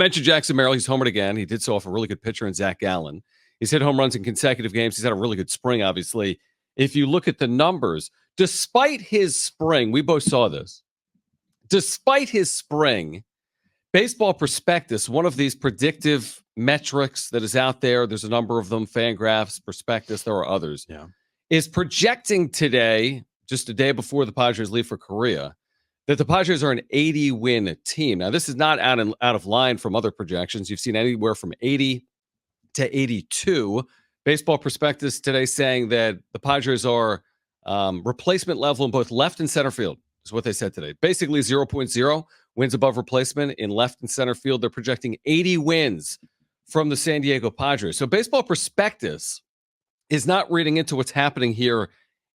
Mentioned Jackson Merrill. He's homered again. He did so off a really good pitcher in Zach Gallen. He's hit home runs in consecutive games. He's had a really good spring, obviously. If you look at the numbers, despite his spring, we both saw this. Despite his spring, Baseball Prospectus, one of these predictive metrics that is out there, there's a number of them, Fangraphs, Prospectus, there are others, is projecting today, just a day before the Padres leave for Korea, that the Padres are an 80-win team. Now, this is not out of line from other projections. You've seen anywhere from 80 to 82. Baseball Prospectus today saying that the Padres are replacement level in both left and center field, is what they said today. Basically 0.0 wins above replacement in left and center field. They're projecting 80 wins from the San Diego Padres. So Baseball Prospectus is not reading into what's happening here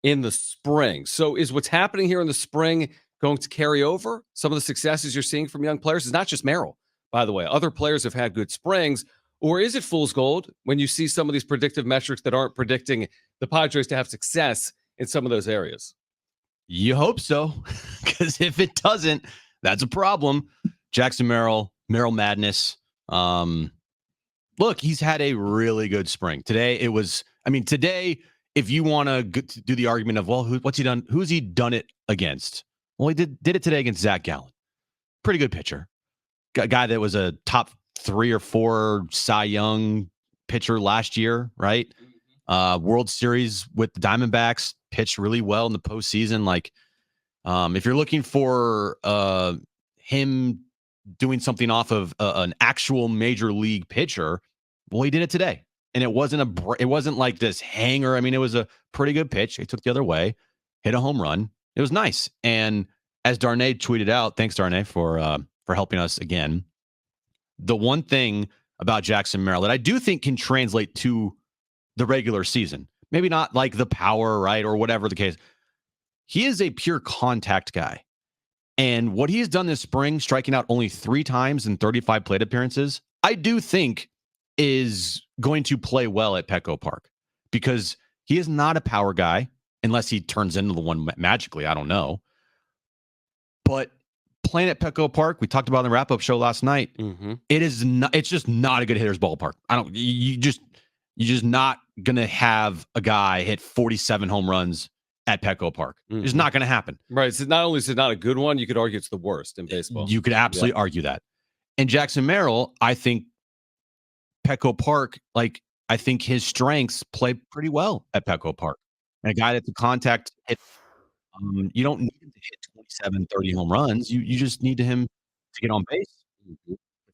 in the spring. So is what's happening here in the spring going to carry over? Some of the successes you're seeing from young players is not just Merrill, by the way. Other players have had good springs. Or is it fool's gold when you see some of these predictive metrics that aren't predicting the Padres to have success in some of those areas? You hope so, because if it doesn't, that's a problem. Jackson Merrill Madness. Look, he's had a really good spring. Today, if you want to do the argument of, well, what's he done? Who's he done it against? Well, he did it today against Zach Gallen. Pretty good pitcher. Guy that was a top 3 or 4 Cy Young pitcher last year, right? World Series with the Diamondbacks, pitched really well in the postseason. If you're looking for him doing something off of an actual major league pitcher, well, he did it today, and it wasn't like this hanger. I mean, it was a pretty good pitch. He took the other way, hit a home run. It was nice. And as Darnay tweeted out, thanks Darnay for helping us again. The one thing about Jackson Merrill that I do think can translate to the regular season, maybe not like the power, right, or whatever the case. He is a pure contact guy. And what he's done this spring, striking out only 3 times in 35 plate appearances, I do think is going to play well at Petco Park, because he is not a power guy unless he turns into the one magically. I don't know. But playing at Petco Park, we talked about in the wrap-up show last night. It's just not a good hitter's ballpark. You're just not gonna have a guy hit 47 home runs at Petco Park. It's not gonna happen. Right. So not only is it not a good one, you could argue it's the worst in baseball. You could absolutely argue that. And Jackson Merrill, I think Petco Park, I think his strengths play pretty well at Petco Park. And a guy that's a contact hit, you don't need him to hit 27, 30 home runs. You just need him to get on base,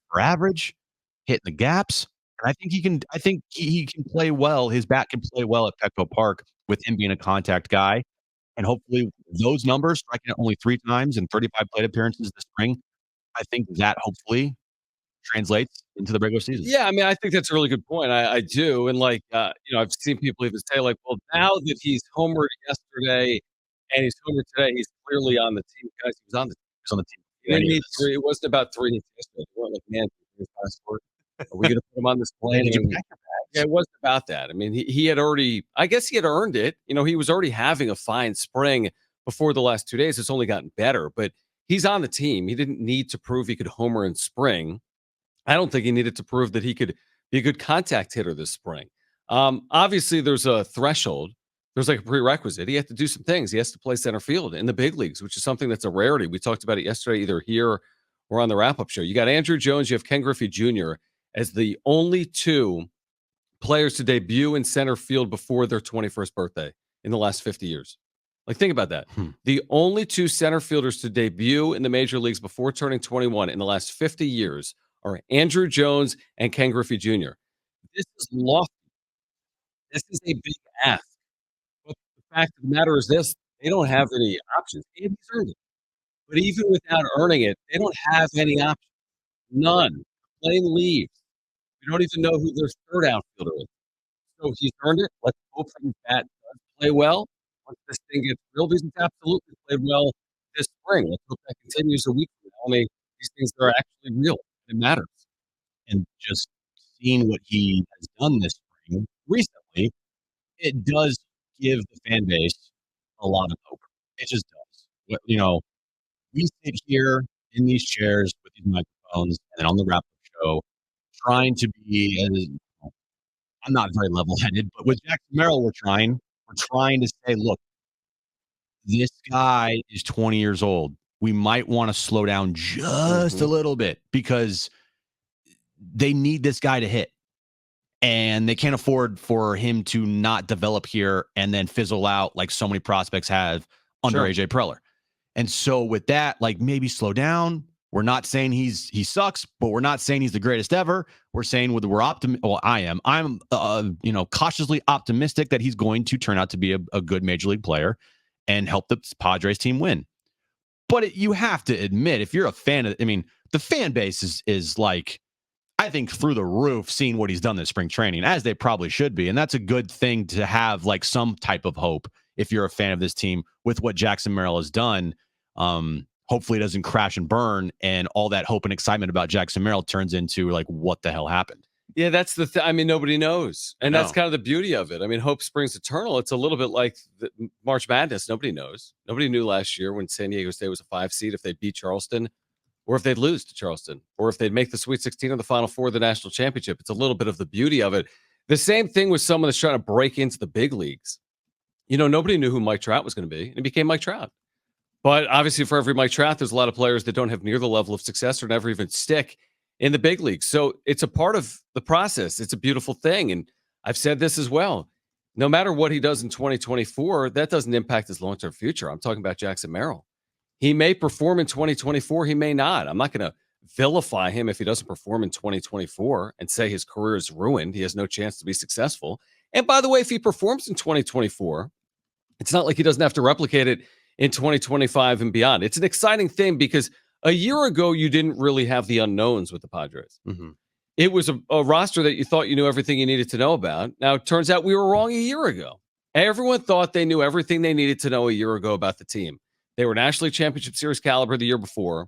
for average, hitting the gaps. And I think he can play well. His bat can play well at Petco Park with him being a contact guy. And hopefully those numbers, striking out only 3 times in 35 plate appearances this spring, I think that hopefully translates into the regular season. Yeah, I mean, I think that's a really good point. I do. And I've seen people even say well, now that he's homered yesterday and he's homered today, he's clearly on the team. Guys, he was on the team. He need 3. It wasn't about 3 hits yesterday. They weren't man, are we going to put him on this plane? Yeah, it wasn't about that. I mean, he had already, I guess he had earned it. He was already having a fine spring before the last 2 days. It's only gotten better, but he's on the team. He didn't need to prove he could homer in spring. I don't think he needed to prove that he could be a good contact hitter this spring. Obviously, there's a threshold. There's a prerequisite. He had to do some things. He has to play center field in the big leagues, which is something that's a rarity. We talked about it yesterday, either here or on the wrap-up show. You got Andrew Jones, you have Ken Griffey Jr. as the only 2 players to debut in center field before their 21st birthday in the last 50 years. Think about that. The only 2 center fielders to debut in the major leagues before turning 21 in the last 50 years are Andrew Jones and Ken Griffey Jr. This is lofty. This is a big ask. But the fact of the matter is this: they don't have any options. And he's earned it. But even without earning it, they don't have any options. None. Plane leaves. We don't even know who their third outfielder is. So he's earned it. Let's hope that his bat does play well. Once this thing gets real, he's absolutely played well this spring. Let's hope that continues a week from now. I mean, these things are actually real. It matters. And just seeing what he has done this spring recently, it does give the fan base a lot of hope. It just does. We sit here in these chairs with these microphones, and then on the wrap-up show, trying to be as I'm not very level-headed, but with Jackson Merrill, we're trying to say, "Look, this guy is 20 years old. We might wanna slow down just a little bit because they need this guy to hit, and they can't afford for him to not develop here and then fizzle out like so many prospects have under AJ Preller." And so with that, like maybe slow down. We're not saying he sucks, but we're not saying he's the greatest ever. We're saying we're optimistic. Well, I am. I'm cautiously optimistic that he's going to turn out to be a good major league player and help the Padres team win. But you have to admit, if you're a fan of, the fan base is like, I think through the roof, seeing what he's done this spring training, as they probably should be. And that's a good thing to have, like some type of hope if you're a fan of this team with what Jackson Merrill has done. Hopefully it doesn't crash and burn, and all that hope and excitement about Jackson Merrill turns into like, what the hell happened? Yeah, that's the thing. Nobody knows. And that's kind of the beauty of it. Hope springs eternal. It's a little bit like the March Madness. Nobody knows. Nobody knew last year when San Diego State was a 5 seed if they'd beat Charleston, or if they'd lose to Charleston, or if they'd make the Sweet 16 or the Final Four of the national championship. It's a little bit of the beauty of it. The same thing with someone that's trying to break into the big leagues. Nobody knew who Mike Trout was going to be, and he became Mike Trout. But obviously for every Mike Trout, there's a lot of players that don't have near the level of success or never even stick in the big leagues. So it's a part of the process. It's a beautiful thing. And I've said this as well. No matter what he does in 2024, that doesn't impact his long-term future. I'm talking about Jackson Merrill. He may perform in 2024. He may not. I'm not going to vilify him if he doesn't perform in 2024 and say his career is ruined. He has no chance to be successful. And by the way, if he performs in 2024, it's not like he doesn't have to replicate it in 2025 and beyond. It's an exciting thing because a year ago, you didn't really have the unknowns with the Padres. Mm-hmm. It was a roster that you thought you knew everything you needed to know about. Now, it turns out we were wrong a year ago. Everyone thought they knew everything they needed to know a year ago about the team. They were National Championship Series caliber the year before.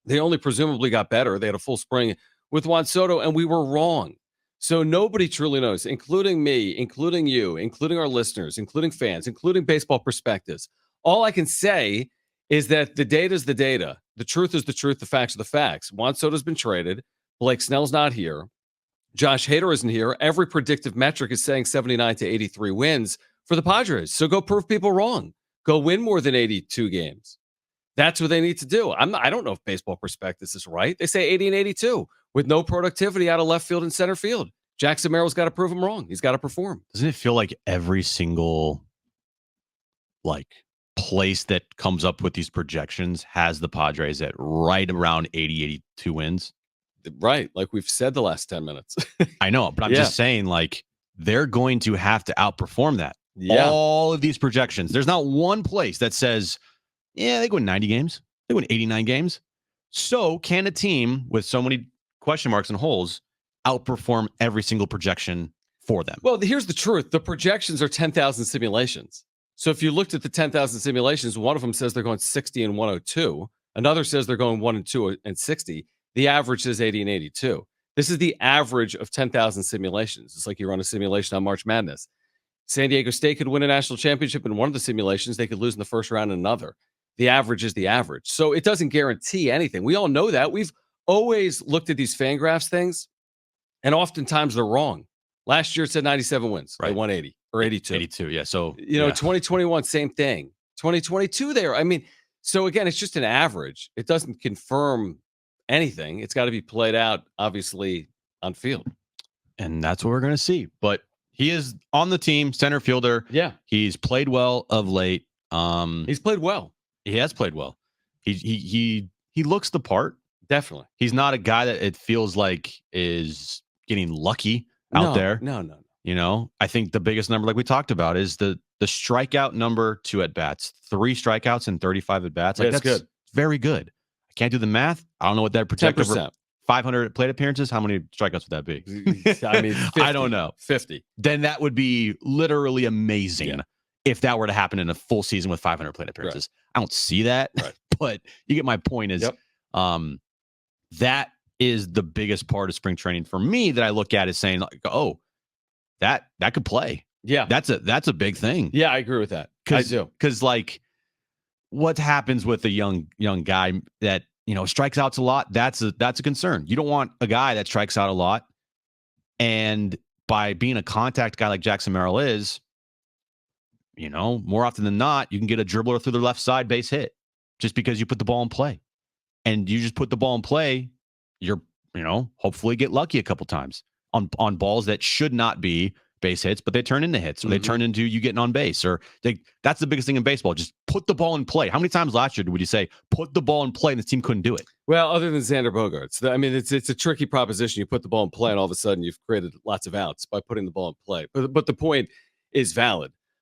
They only presumably got better. They had a full spring with Juan Soto, and we were wrong. So nobody truly knows, including me, including you, including our listeners, including fans, including Baseball Prospectus. All I can say is that the data is the data. The truth is the truth. The facts are the facts. Juan Soto's been traded. Blake Snell's not here. Josh Hader isn't here. Every predictive metric is saying 79 to 83 wins for the Padres. So go prove people wrong. Go win more than 82 games. That's what they need to do. I don't know if Baseball Prospectus is right. They say 80 and 82 with no productivity out of left field and center field. Jackson Merrill's got to prove them wrong. He's got to perform. Doesn't it feel like every single place that comes up with these projections has the Padres at right around 80, 82 wins? Right. Like we've said the last 10 minutes. I know, but I'm just saying, they're going to have to outperform that. Yeah. All of these projections. There's not one place that says, they win 90 games. They win 89 games. So can a team with so many question marks and holes outperform every single projection for them? Well, here's the truth. The projections are 10,000 simulations. So if you looked at the 10,000 simulations, one of them says they're going 60 and 102. Another says they're going 1 and 2 and 60. The average is 80 and 82. This is the average of 10,000 simulations. It's like you run a simulation on March Madness. San Diego State could win a national championship in one of the simulations. They could lose in the first round in another. The average is the average. So it doesn't guarantee anything. We all know that. We've always looked at these Fangraphs things, and oftentimes they're wrong. Last year it said 97 wins. Right. They won 80 or 82. 82, yeah. So, 2021, same thing. 2022 there. So again, it's just an average. It doesn't confirm anything. It's got to be played out, obviously, on field. And that's what we're going to see. But he is on the team, center fielder. Yeah. He's played well of late. He's played well. He has played well. He looks the part. Definitely. He's not a guy that it feels like is getting lucky out there. No. I think the biggest number, like we talked about, is the strikeout number to at bats. 3 strikeouts and 35 at bats. That's good. Very good. I can't do the math. I don't know what that projected 10%. 500 plate appearances. How many strikeouts would that be? 50, I don't know. 50. Then that would be literally amazing if that were to happen in a full season with 500 plate appearances. Right. I don't see that, but you get my point. That is the biggest part of spring training for me that I look at is saying, that could play. Yeah, that's a big thing. Yeah, I agree with that. I do, because what happens with a young guy that strikes outs a lot. That's a concern. You don't want a guy that strikes out a lot. And by being a contact guy like Jackson Merrill is, more often than not, you can get a dribbler through the left side base hit just because you put the ball in play. And you just put the ball in play, you're, hopefully get lucky a couple times on balls that should not be base hits, but they turn into hits, or they turn into you getting on base, or that's the biggest thing in baseball. Just put the ball in play. How many times last year would you say put the ball in play and the team couldn't do it? Well, other than Xander Bogaerts, I mean, it's a tricky proposition. You put the ball in play, and all of a sudden you've created lots of outs by putting the ball in play. But the point is valid.